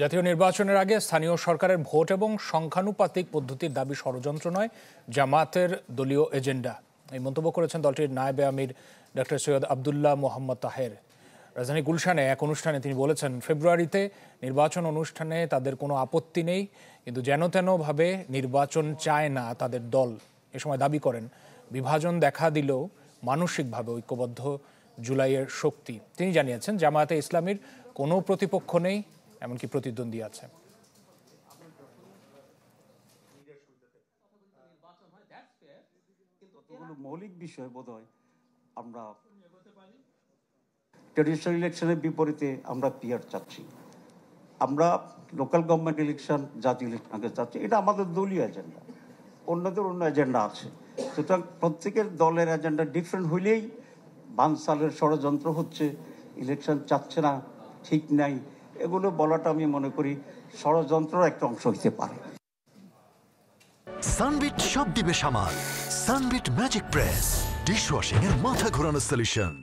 জাতীয় নির্বাচনের আগে স্থানীয় সরকারের ভোট এবং সংখ্যানুপাতিক পদ্ধতির দাবি ষড়যন্ত্র নয়, জামায়াতের দলীয় এজেন্ডা। এই মন্তব্য করেছেন দলটির নায়েবে আমির ডক্টর সৈয়দ আবদুল্লাহ মোহাম্মদ তাহের। রাজধানী গুলশানে এক অনুষ্ঠানে তিনি বলেছেন, ফেব্রুয়ারিতে নির্বাচন অনুষ্ঠানে তাদের কোনো আপত্তি নেই, কিন্তু যেনতেনভাবে নির্বাচন চায় না তাদের দল। এ সময় দাবি করেন, বিভাজন দেখা দিলেও মানসিকভাবে ঐক্যবদ্ধ জুলাইয়ের শক্তি। তিনি জানিয়েছেন, জামায়াতে ইসলামীর কোনো প্রতিপক্ষ নেই, এমনকি প্রতিদ্বন্দ্বী আছে। মৌলিক বিষয় বোধহয় আমরা ট্রেডিশনাল ইলেকশনের বিপরীতে আমরা পিআর চাচ্ছি, আমরা লোকাল গভর্নমেন্ট ইলেকশন, জাতীয় ইলেকশনকে চাচ্ছি। এটা আমাদের দলীয় এজেন্ডা, অন্যদের অন্য এজেন্ডা আছে। সুতরাং প্রত্যেকের দলের এজেন্ডা ডিফারেন্ট হইলেই বানসালের ষড়যন্ত্র হচ্ছে, ইলেকশন চাচ্ছে না, ঠিক নাই, এগুলো বলাটা আমি মনে করি ষড়যন্ত্রের একটা অংশ হইতে পারে। সানবিট সব দিবে সামাল। সানবিট ম্যাজিক প্রেস ডিশওয়াশিং এর মাথা ঘোরানো সলিউশন।